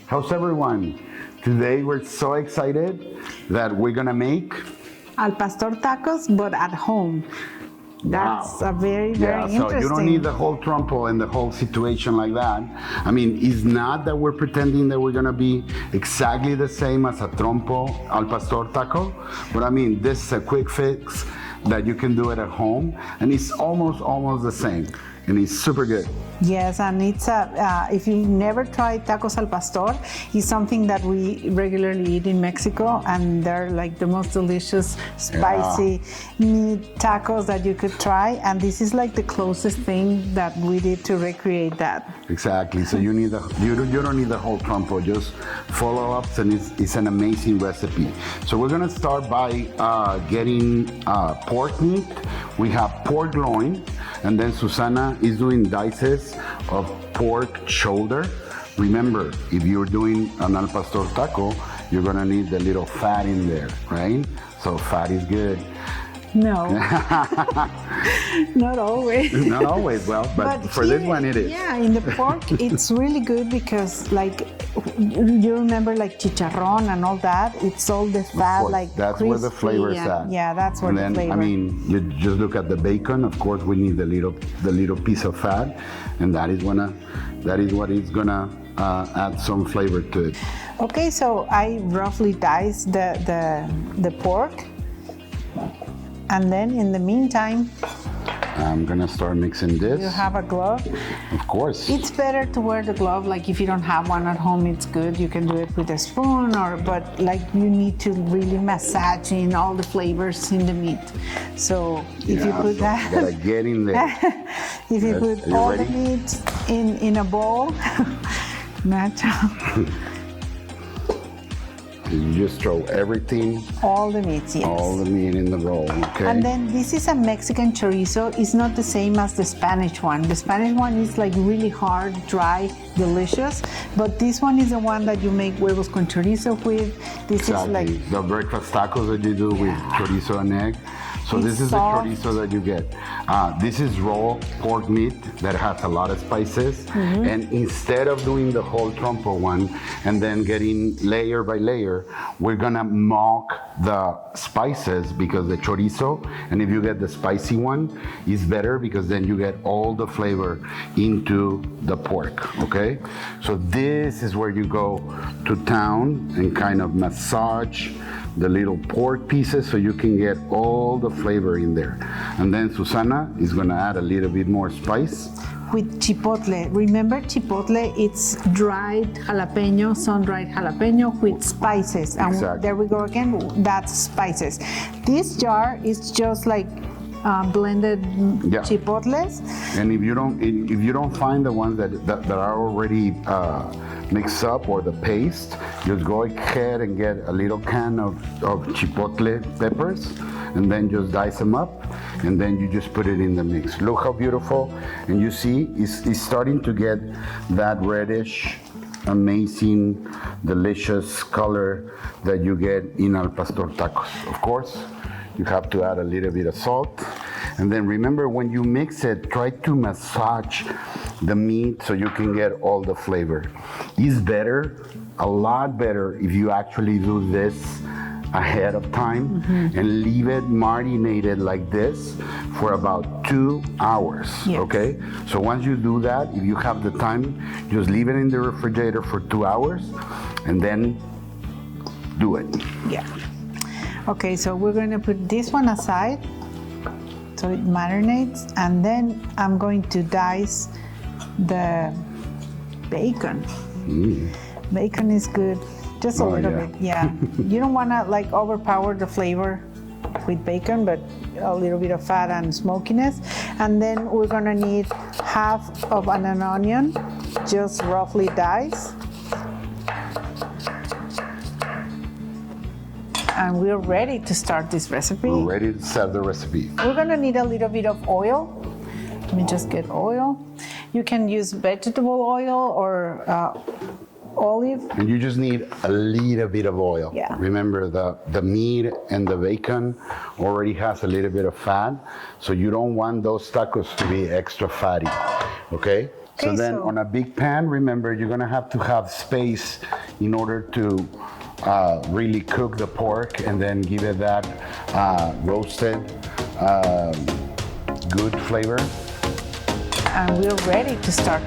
How's everyone? Today we're so excited that we're gonna make Al pastor tacos, but at home. That's Wow. a very interesting. So you don't need the whole trompo and the whole situation like that. I mean, it's not that we're pretending that we're gonna be exactly the same as a trompo al pastor taco, but I mean, this is a quick fix that you can do it at home, and it's almost the same, and it's super good. Yes, and it's if you've never tried tacos al pastor, it's something that we regularly eat in Mexico, and they're like the most delicious, spicy meat tacos that you could try. And this is like the closest thing that we did to recreate that. Exactly. So you need you don't need the whole trompo. Just follow ups, and it's an amazing recipe. So we're gonna start by getting pork meat. We have pork loin, and then Susana is doing dices of pork shoulder. Remember, if you're doing an al pastor taco, you're gonna need the little fat in there, right? So fat is good. No, not always. Not always, well, but for here, this one it is. Yeah, in the pork, it's really good because, like, you remember, like chicharrón and all that. It's all the fat, like that's crispy, where the flavor is at. Yeah, that's where and the then, flavor. I mean, you just look at the bacon. Of course, we need the little piece of fat, and that is what is gonna add some flavor to it. Okay, so I roughly dice the pork, and then in the meantime, I'm gonna start mixing this. you have a glove. Of course. It's better to wear the glove. Like if you don't have one at home, it's good. You can do it with a spoon, but like you need to really massage in all the flavors in the meat. So if you put that, you gotta get in there. if you put Are you all ready? the meat in a bowl, Nacho, You just throw everything, all the meat, yes. all the meat in the bowl, okay? And then this is a Mexican chorizo. It's not the same as the Spanish one. The Spanish one is like really hard, dry, delicious. But this one is the one that you make huevos con chorizo with. This is like the breakfast tacos that you do with chorizo and egg. So this is soft. the chorizo that you get. This is raw pork meat that has a lot of spices. Mm-hmm. And instead of doing the whole trompo one and then getting layer by layer, we're gonna mock the spices because the chorizo, and if you get the spicy one, is better because then you get all the flavor into the pork, okay? So this is where you go to town and kind of massage the little pork pieces so you can get all the flavor in there. And then Susana is gonna add a little bit more spice. with chipotle. Remember chipotle, it's dried jalapeno, sun-dried jalapeno with spices. And Exactly. there we go again, that's spices. This jar is just like blended Yeah. chipotles. And if you don't find the ones that are already mixed up or the paste, just go ahead and get a little can of chipotle peppers and then just dice them up and then you just put it in the mix. Look how beautiful. And you see it's starting to get that reddish, amazing, delicious color that you get in al pastor tacos. Of course, you have to add a little bit of salt. And then remember, when you mix it, try to massage the meat so you can get all the flavor. It's better, a lot better, if you actually do this ahead of time and leave it marinated like this for about 2 hours, Yes. okay? So once you do that, if you have the time, just leave it in the refrigerator for 2 hours and then do it. Yeah. Okay, so we're going to put this one aside so it marinates, and then I'm going to dice the bacon. Bacon is good, just a Oh, little yeah. bit, yeah. You don't want to like overpower the flavor with bacon, but a little bit of fat and smokiness. And then we're going to need half of an onion, just roughly diced. And we're ready to start this recipe. We're ready to serve the recipe. We're gonna need a little bit of oil. Let me just get oil. You can use vegetable oil or olive. And you just need a little bit of oil. Yeah. Remember, the meat and the bacon already has a little bit of fat, so you don't want those tacos to be extra fatty, okay? So then on a big pan, remember, you're gonna have to have space in order to really cook the pork and then give it that roasted, good flavor. And we're ready to start.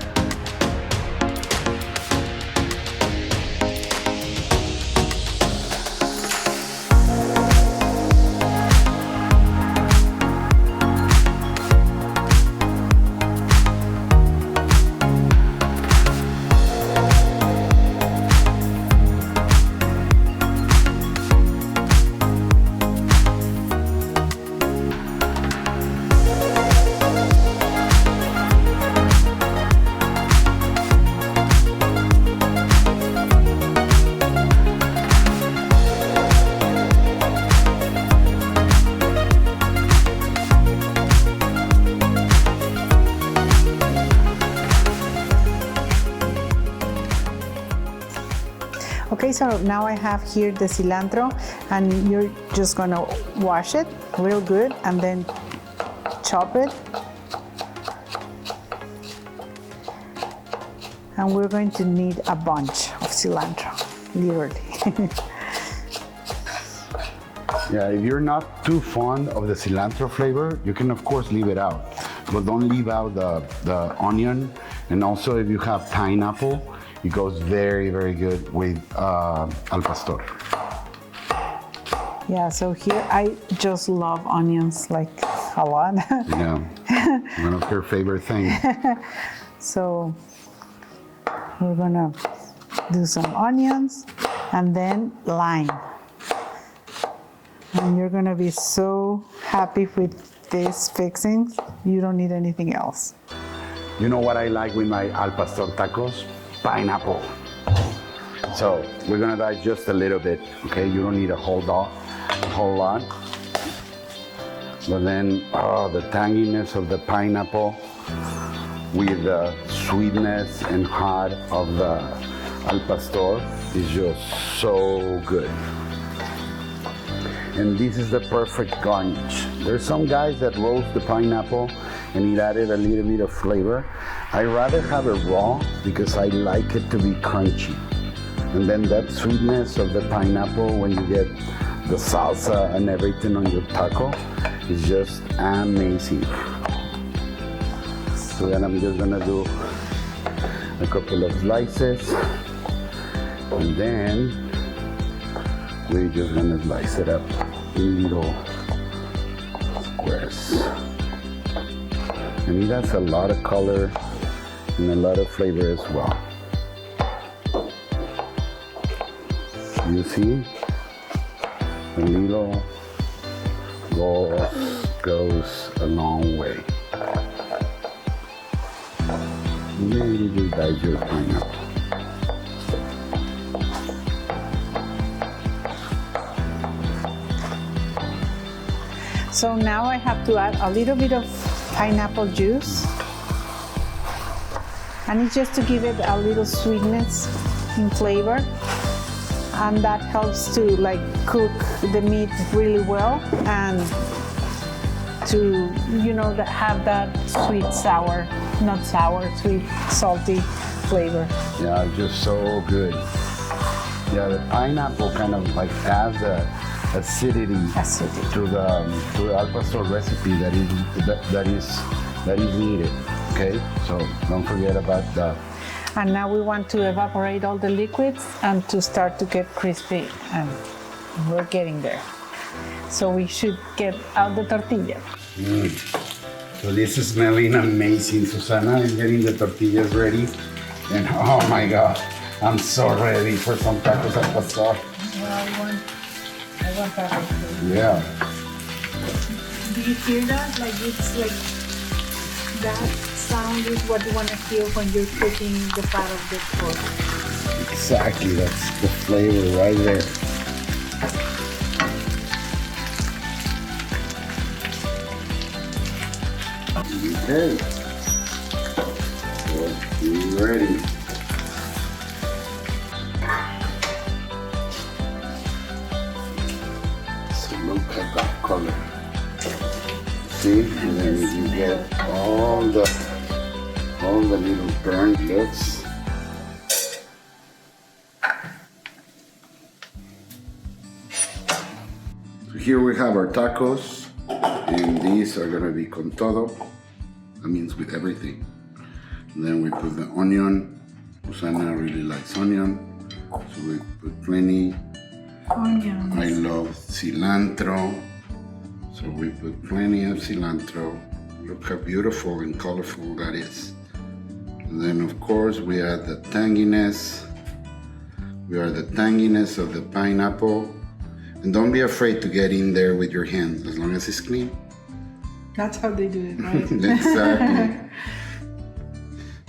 Okay, so now I have here the cilantro, and you're just gonna wash it real good and then chop it. And we're going to need a bunch of cilantro, literally. Yeah, if you're not too fond of the cilantro flavor, you can of course leave it out, but don't leave out the onion. And also if you have pineapple, it goes very, very good with al pastor. Yeah, so here I just love onions like a lot. Yeah, one of her favorite things. So we're gonna do some onions and then lime. And you're gonna be so happy with these fixings, you don't need anything else. You know what I like with my al pastor tacos? Pineapple. So we're gonna dice just a little bit, okay? You don't need a whole lot. But then, the tanginess of the pineapple with the sweetness and hot of the al pastor is just so good. And this is the perfect garnish. There's some guys that roast the pineapple and it added a little bit of flavor. I rather have it raw because I like it to be crunchy. And then that sweetness of the pineapple when you get the salsa and everything on your taco is just amazing. So then I'm just gonna do a couple of slices and then we're just gonna slice it up in little squares. And it has a lot of color and a lot of flavor as well. You see? A little goes a long way. Maybe just dice your pineapple. So now I have to add a little bit of pineapple juice. And it's just to give it a little sweetness in flavor. And that helps to like cook the meat really well and to, have that sweet, sour, not sour, sweet, salty flavor. Yeah, just so good. Yeah, the pineapple kind of like adds a acidity to the al pastor recipe that is needed. Okay, so don't forget about that. And now we want to evaporate all the liquids and to start to get crispy, and we're getting there. So we should get out the tortilla. So this is smelling amazing. Susana is getting the tortillas ready. And oh my God, I'm so ready for some tacos al pastor. Well, I want that. Yeah. Do you hear that? Like it's like that sound is what you want to feel when you're cooking the fat of the pork. Exactly, that's the flavor right there. Okay. So we're ready. So look at that color. See, and then you get all the all the little burnt bits. So here we have our tacos, and these are gonna be con todo. That means with everything. And then we put the onion. Susana really likes onion, so we put plenty. Onions. I love cilantro, so we put plenty of cilantro. Look how beautiful and colorful that is. And then of course we add the tanginess. We add the tanginess of the pineapple. And don't be afraid to get in there with your hands, as long as it's clean. That's how they do it, right? Exactly.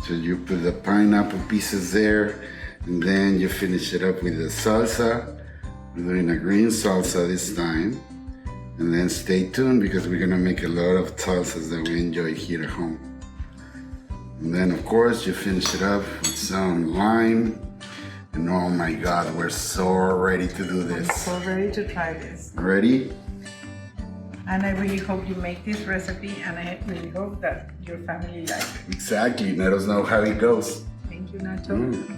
So you put the pineapple pieces there, and then you finish it up with the salsa. We're doing a green salsa this time. And then stay tuned because we're gonna make a lot of salsas that we enjoy here at home. And then of course you finish it up with some lime. And oh my God, we're so ready to do this. So ready to try this. Ready? And I really hope you make this recipe, and I really hope that your family likes it. Exactly. Let us know how it goes. Thank you, Nacho.